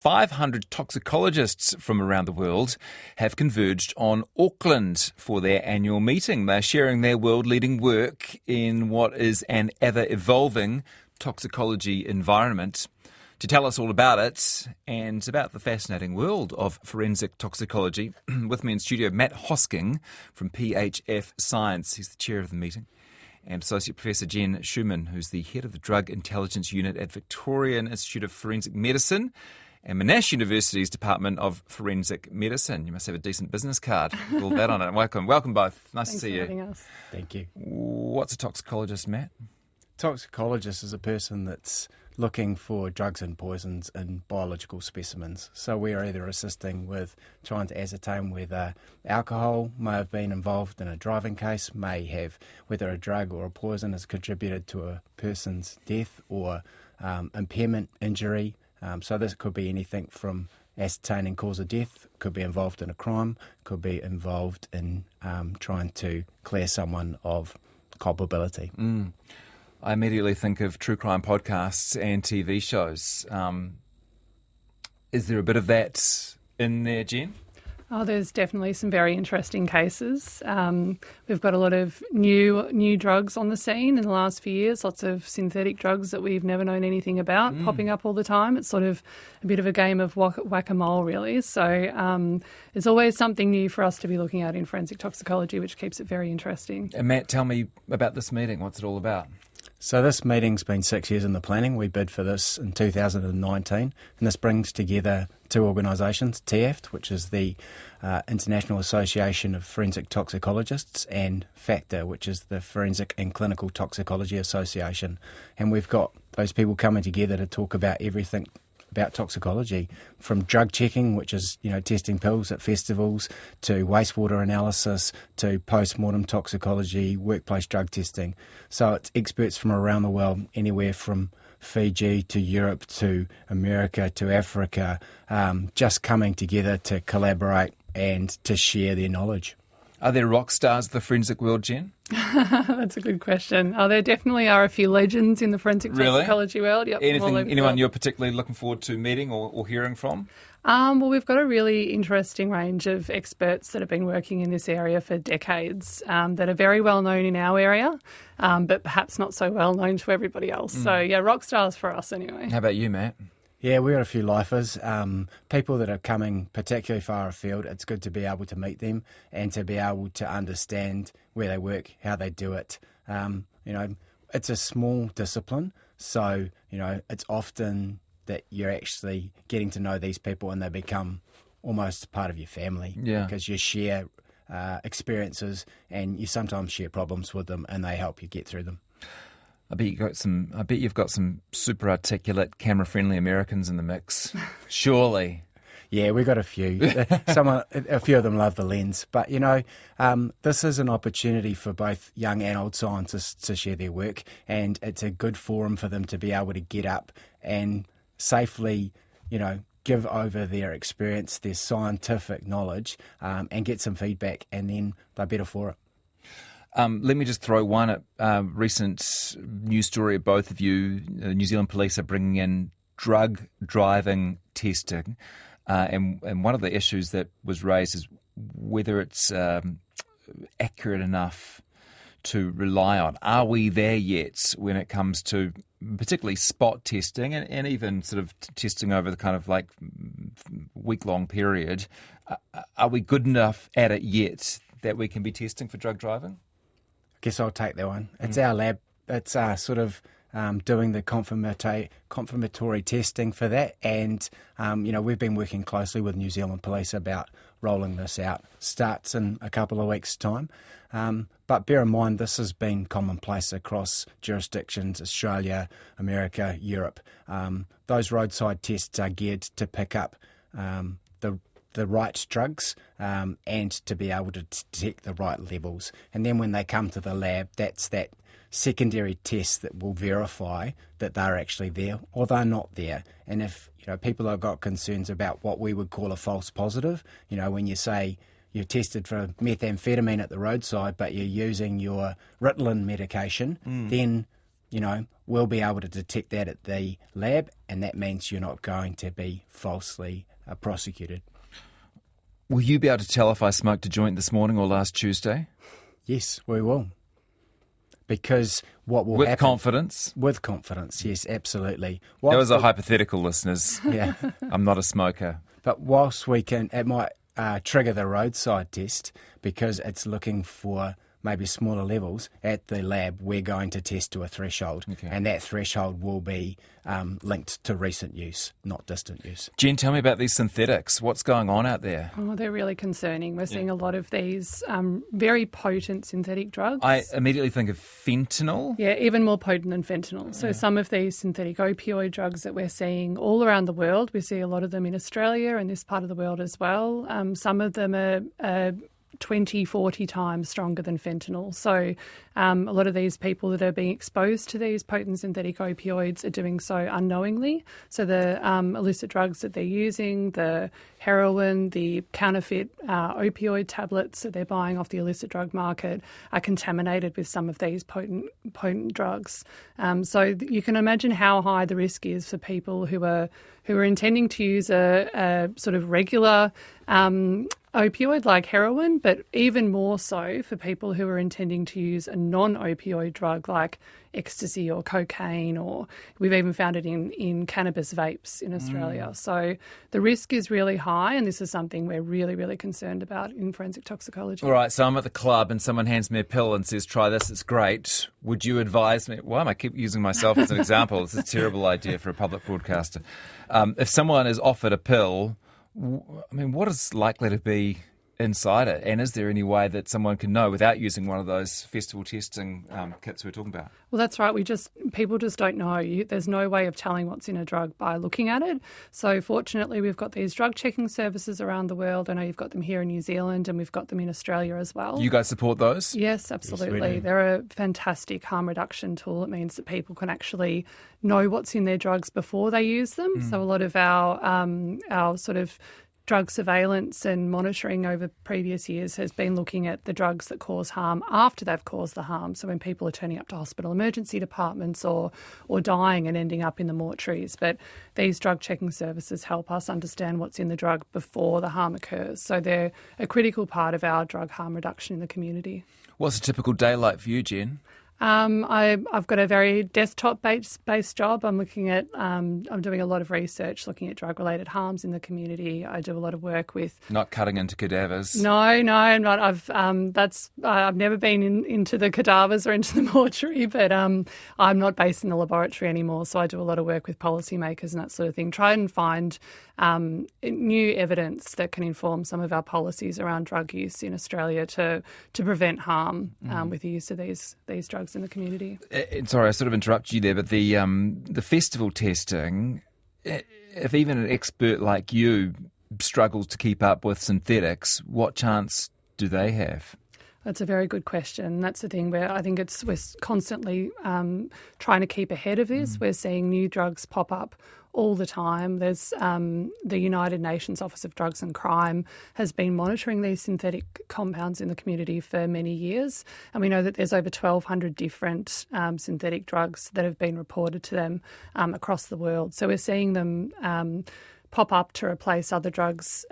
500 toxicologists from around the world have converged on Auckland for their annual meeting. They're sharing their world-leading work in what is an ever-evolving toxicology environment. To tell us all about it and about the fascinating world of forensic toxicology, with me in studio, Matt Hosking from PHF Science. He's the chair of the meeting. And Associate Professor Jen Schumann, who's the head of the Drug Intelligence Unit at Victorian Institute of Forensic Medicine and Monash University's Department of Forensic Medicine. You must have a decent business card with all that on it. Welcome both. Nice to see you. Thanks for having us. Thank you. What's a toxicologist, Matt? Toxicologist is a person that's looking for drugs and poisons in biological specimens. So we are either assisting with trying to ascertain whether alcohol may have been involved in a driving case, may have whether a drug or a poison has contributed to a person's death or impairment, injury. So this could be anything from ascertaining cause of death, could be involved in a crime, could be involved in trying to clear someone of culpability. I immediately think of true crime podcasts and TV shows. Is there a bit of that in there, Jen? Oh, there's definitely some very interesting cases. We've got a lot of new drugs on the scene in the last few years, lots of synthetic drugs that we've never known anything about popping up all the time. It's sort of a bit of a game of whack-a-mole, really. So there's always something new for us to be looking at in forensic toxicology, which keeps it very interesting. And Matt, tell me about this meeting. What's it all about? So this meeting's been 6 years in the planning. We bid for this in 2019, and this brings together two organisations, TIAFT, which is the International Association of Forensic Toxicologists, and FACTA, which is the Forensic and Clinical Toxicology Association. And we've got those people coming together to talk about everything about toxicology, from drug checking, which is, testing pills at festivals, to wastewater analysis, to post-mortem toxicology, workplace drug testing. So it's experts from around the world, anywhere from Fiji to Europe to America to Africa, just coming together to collaborate and to share their knowledge. Are there rock stars of the forensic world, Jen? That's a good question. There definitely are a few legends in the forensic toxicology world. Yep, anyone you're particularly looking forward to meeting or hearing from? Well, we've got a really interesting range of experts that have been working in this area for decades that are very well known in our area, but perhaps not so well known to everybody else. So, yeah, rock stars for us anyway. How about you, Matt? Yeah, we've got a few lifers, people that are coming particularly far afield. It's good to be able to meet them and to be able to understand where they work, how they do it. It's a small discipline, so, it's often that you're actually getting to know these people and they become almost part of your family. Yeah. Because you share experiences and you sometimes share problems with them and they help you get through them. I bet you've got some super articulate, camera-friendly Americans in the mix. Surely. Yeah, we've got a few. A few of them love the lens. But, this is an opportunity for both young and old scientists to share their work, and it's a good forum for them to be able to get up and safely, give over their experience, their scientific knowledge, and get some feedback, and then they're better for it. Let me just throw one at recent news story of both of you. New Zealand Police are bringing in drug driving testing. And one of the issues that was raised is whether it's accurate enough to rely on. Are we there yet when it comes to particularly spot testing and even sort of testing over the kind of like week-long period? Are we good enough at it yet that we can be testing for drug driving? I guess I'll take that one. It's our lab. It's sort of doing the confirmatory testing for that. And, we've been working closely with New Zealand Police about rolling this out. Starts in a couple of weeks' time. But bear in mind, this has been commonplace across jurisdictions, Australia, America, Europe. Those roadside tests are geared to pick up the right drugs and to be able to detect the right levels. And then when they come to the lab, that's that secondary test that will verify that they're actually there or they're not there. And if people have got concerns about what we would call a false positive, when you say you're tested for methamphetamine at the roadside but you're using your Ritalin medication, then we'll be able to detect that at the lab, and that means you're not going to be falsely prosecuted. Will you be able to tell if I smoked a joint this morning or last Tuesday? Yes, we will. Because what will happen... With confidence? With confidence, yes, absolutely. That was a hypothetical, listeners. Yeah. I'm not a smoker. But whilst it might trigger the roadside test because it's looking for maybe smaller levels, at the lab we're going to test to a threshold, and that threshold will be linked to recent use, not distant use. Jen, tell me about these synthetics. What's going on out there? Oh, they're really concerning. We're seeing a lot of these very potent synthetic drugs. I immediately think of fentanyl. Yeah, even more potent than fentanyl. So some of these synthetic opioid drugs that we're seeing all around the world, we see a lot of them in Australia and this part of the world as well. Some of them are 20, 40 times stronger than fentanyl. So a lot of these people that are being exposed to these potent synthetic opioids are doing so unknowingly. So the illicit drugs that they're using, the heroin, the counterfeit opioid tablets that they're buying off the illicit drug market are contaminated with some of these potent drugs. So you can imagine how high the risk is for people who are intending to use a sort of regular opioid like heroin, but even more so for people who are intending to use a non-opioid drug like ecstasy or cocaine, or we've even found it in cannabis vapes in Australia. So the risk is really high, and this is something we're really, really concerned about in forensic toxicology. All right, so I'm at the club and someone hands me a pill and says, try this, it's great. Would you advise me? Why am I keep using myself as an example? It's a terrible idea for a public broadcaster. If someone is offered a pill, what is likely to be inside it? And is there any way that someone can know without using one of those festival testing kits we're talking about? Well, that's right. People just don't know. There's no way of telling what's in a drug by looking at it. So fortunately, we've got these drug checking services around the world. I know you've got them here in New Zealand, and we've got them in Australia as well. You guys support those? Yes, absolutely. Yes, they're a fantastic harm reduction tool. It means that people can actually know what's in their drugs before they use them. So a lot of our sort of drug surveillance and monitoring over previous years has been looking at the drugs that cause harm after they've caused the harm. So when people are turning up to hospital emergency departments or dying and ending up in the mortuaries. But these drug checking services help us understand what's in the drug before the harm occurs. So they're a critical part of our drug harm reduction in the community. What's a typical day like for you, Jen? I've got a very desktop-based job. I'm doing a lot of research, looking at drug-related harms in the community. I do a lot of work with... Not cutting into cadavers? No, I'm not. I've never been into the cadavers or into the mortuary, but I'm not based in the laboratory anymore, so I do a lot of work with policymakers and that sort of thing. Try and find new evidence that can inform some of our policies around drug use in Australia to prevent harm with the use of these drugs in the community. Sorry, I sort of interrupted you there, but the festival testing, if even an expert like you struggles to keep up with synthetics, what chance do they have? That's a very good question. That's the thing where I think we're constantly trying to keep ahead of this. We're seeing new drugs pop up all the time. There's the United Nations Office of Drugs and Crime has been monitoring these synthetic compounds in the community for many years, and we know that there's over 1,200 different synthetic drugs that have been reported to them across the world. So we're seeing them pop up to replace other drugs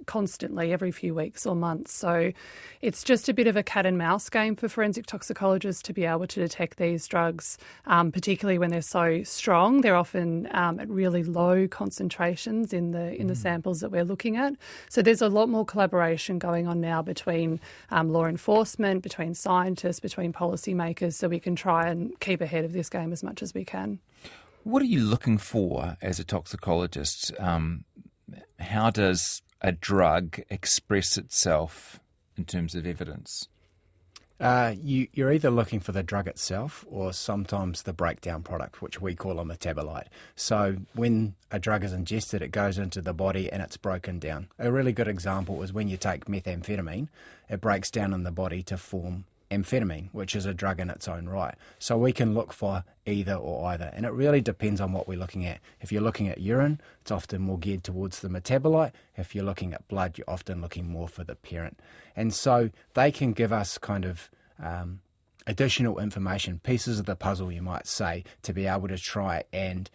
constantly every few weeks or months. So it's just a bit of a cat and mouse game for forensic toxicologists to be able to detect these drugs, particularly when they're so strong. They're often at really low concentrations in the samples that we're looking at. So there's a lot more collaboration going on now between law enforcement, between scientists, between policymakers, so we can try and keep ahead of this game as much as we can. What are you looking for as a toxicologist? How does a drug express itself in terms of evidence? You're either looking for the drug itself or sometimes the breakdown product, which we call a metabolite. So when a drug is ingested, it goes into the body and it's broken down. A really good example is when you take methamphetamine, it breaks down in the body to form amphetamine, which is a drug in its own right. So we can look for either or either, and it really depends on what we're looking at. If you're looking at urine, it's often more geared towards the metabolite. If you're looking at blood, you're often looking more for the parent. And so they can give us kind of additional information, pieces of the puzzle, you might say, to be able to try and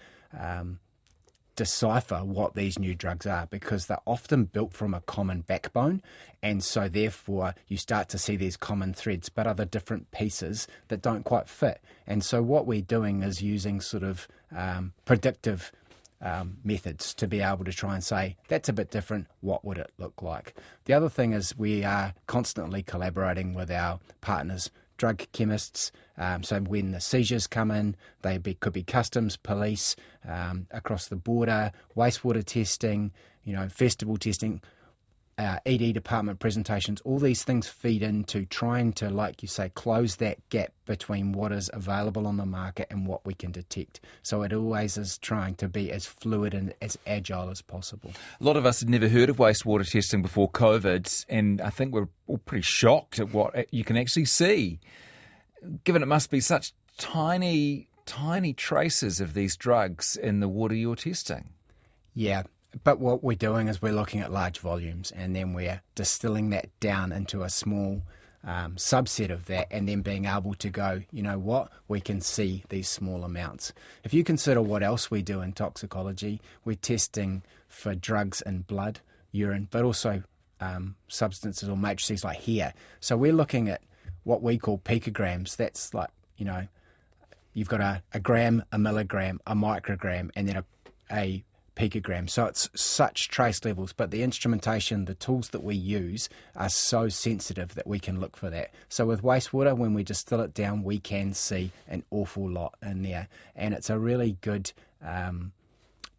decipher what these new drugs are, because they're often built from a common backbone, and so therefore you start to see these common threads but other different pieces that don't quite fit. And so what we're doing is using sort of predictive methods to be able to try and say, that's a bit different, what would it look like? The other thing is we are constantly collaborating with our partners, drug chemists, so when the seizures come in, could be customs, police, across the border, wastewater testing, festival testing, ED department presentations, all these things feed into trying to, like you say, close that gap between what is available on the market and what we can detect. So it always is trying to be as fluid and as agile as possible. A lot of us had never heard of wastewater testing before COVID, and I think we're all pretty shocked at what you can actually see, given it must be such tiny traces of these drugs in the water you're testing. Yeah. But what we're doing is we're looking at large volumes, and then we're distilling that down into a small subset of that, and then being able to go, you know what, we can see these small amounts. If you consider what else we do in toxicology, we're testing for drugs in blood, urine, but also substances or matrices like hair. So we're looking at what we call picograms. That's like, you've got a gram, a milligram, a microgram, and then a picogram. So it's such trace levels, but the instrumentation, the tools that we use are so sensitive that we can look for that. So with wastewater, when we distill it down, we can see an awful lot in there. And it's a really good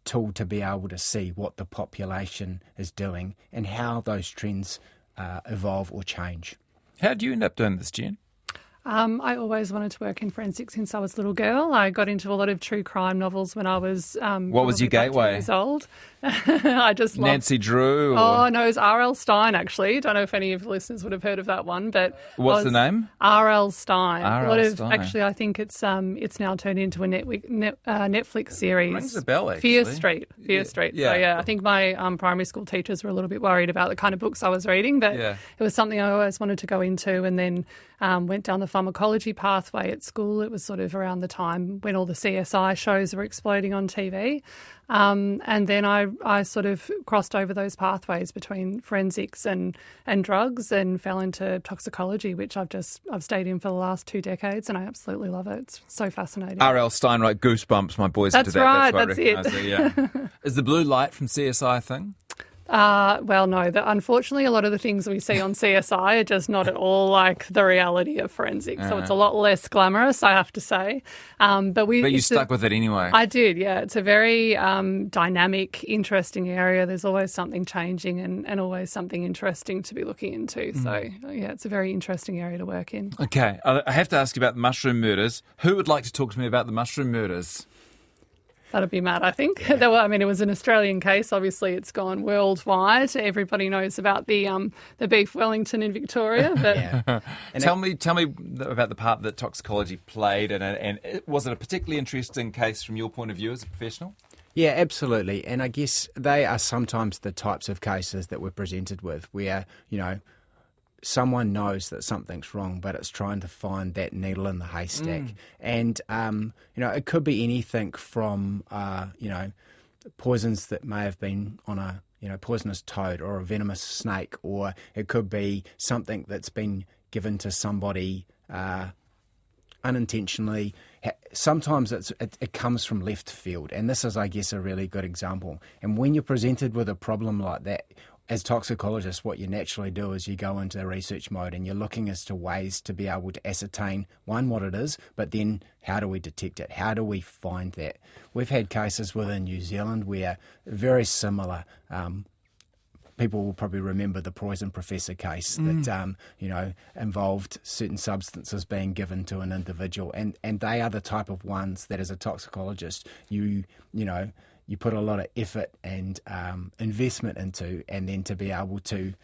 tool to be able to see what the population is doing and how those trends evolve or change. How did you end up doing this, Jen? I always wanted to work in forensics since I was a little girl. I got into a lot of true crime novels when I was what was your gateway? 2 years old. I just loved... Nancy Drew? Or... Oh, no, it was R.L. Stein, actually. Don't know if any of the listeners would have heard of that one. But what's the name? R.L. Stein. R.L. Stein. Actually, I think it's now turned into a Netflix series. Rings a bell, actually. Fear Street. Yeah. So, I think my primary school teachers were a little bit worried about the kind of books I was reading, but it was something I always wanted to go into, and then went down the pharmacology pathway at school. It was sort of around the time when all the CSI shows were exploding on TV. And then I sort of crossed over those pathways between forensics and drugs and fell into toxicology, which I've stayed in for the last 2 decades, and I absolutely love it. It's so fascinating. R.L. Stein, right? Goosebumps. My boys That's into that. Right, that's it. Yeah. Is the blue light from CSI a thing? Well, no. Unfortunately, a lot of the things we see on CSI are just not at all like the reality of forensics. So it's a lot less glamorous, I have to say. But you stuck with it anyway. I did, yeah. It's a very dynamic, interesting area. There's always something changing and always something interesting to be looking into. So, yeah, it's a very interesting area to work in. Okay. I have to ask you about the mushroom murders. Who would like to talk to me about the mushroom murders? That'd be Matt, I think. Yeah. It was an Australian case. Obviously, it's gone worldwide. Everybody knows about the beef Wellington in Victoria. But tell me about the part that toxicology played, and was it a particularly interesting case from your point of view as a professional? Yeah, absolutely. And I guess they are sometimes the types of cases that we're presented with where, someone knows that something's wrong, but it's trying to find that needle in the haystack. And, it could be anything from, poisons that may have been on a, poisonous toad or a venomous snake, or it could be something that's been given to somebody unintentionally. Sometimes it comes from left field, and this is, I guess, a really good example. And when you're presented with a problem like that, as toxicologists, what you naturally do is you go into research mode and you're looking as to ways to be able to ascertain, one, what it is, but then how do we detect it? How do we find that? We've had cases within New Zealand where very similar, people will probably remember the poison professor case that, involved certain substances being given to an individual. And they are the type of ones that as a toxicologist, you put a lot of effort and investment into, and then to be able to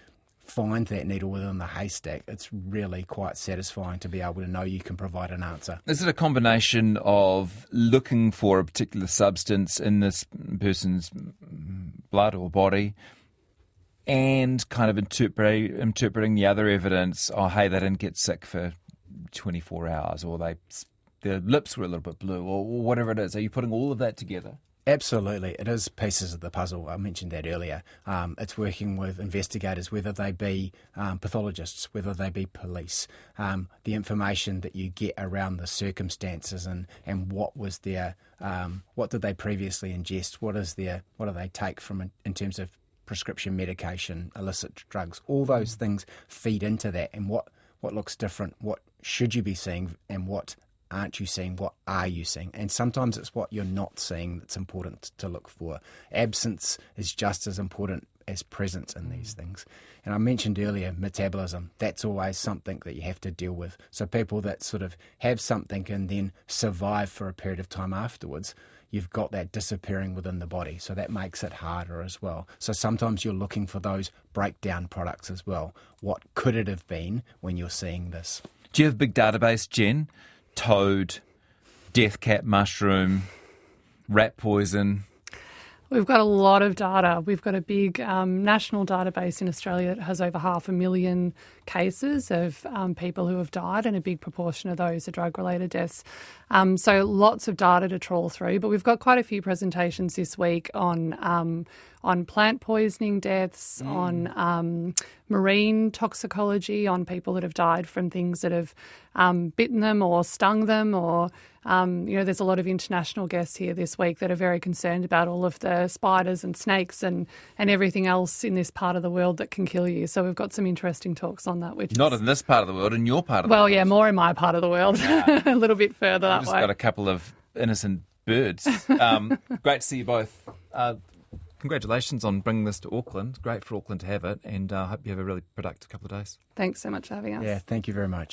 find that needle within the haystack, it's really quite satisfying to be able to know you can provide an answer. Is it a combination of looking for a particular substance in this person's blood or body and kind of interpreting the other evidence? Oh, hey, they didn't get sick for 24 hours, or their lips were a little bit blue, or whatever it is. Are you putting all of that together? Absolutely. It is pieces of the puzzle. I mentioned that earlier. It's working with investigators, whether they be pathologists, whether they be police. The information that you get around the circumstances and what was their, what did they previously ingest? What do they take from in terms of prescription medication, illicit drugs? All those things feed into that. And what looks different? What should you be seeing? And what aren't you seeing? What are you seeing? And sometimes it's what you're not seeing that's important to look for. Absence is just as important as presence in these things. And I mentioned earlier metabolism. That's always something that you have to deal with. So people that sort of have something and then survive for a period of time afterwards, you've got that disappearing within the body. So that makes it harder as well. So sometimes you're looking for those breakdown products as well. What could it have been when you're seeing this? Do you have a big database, Jen? Toad, death cap mushroom, rat poison. We've got a lot of data. We've got a big national database in Australia that has over 500,000 cases of people who have died, and a big proportion of those are drug-related deaths. So lots of data to trawl through, but we've got quite a few presentations this week on plant poisoning deaths, on marine toxicology, on people that have died from things that have bitten them or stung them, or there's a lot of international guests here this week that are very concerned about all of the spiders and snakes and everything else in this part of the world that can kill you. So we've got some interesting talks on that. Not in this part of the world, in your part of the world. Well, yeah, more in my part of the world, a little bit further that way. I've just got a couple of innocent birds. Great to see you both. Congratulations on bringing this to Auckland. Great for Auckland to have it, and I hope you have a really productive couple of days. Thanks so much for having us. Yeah, thank you very much.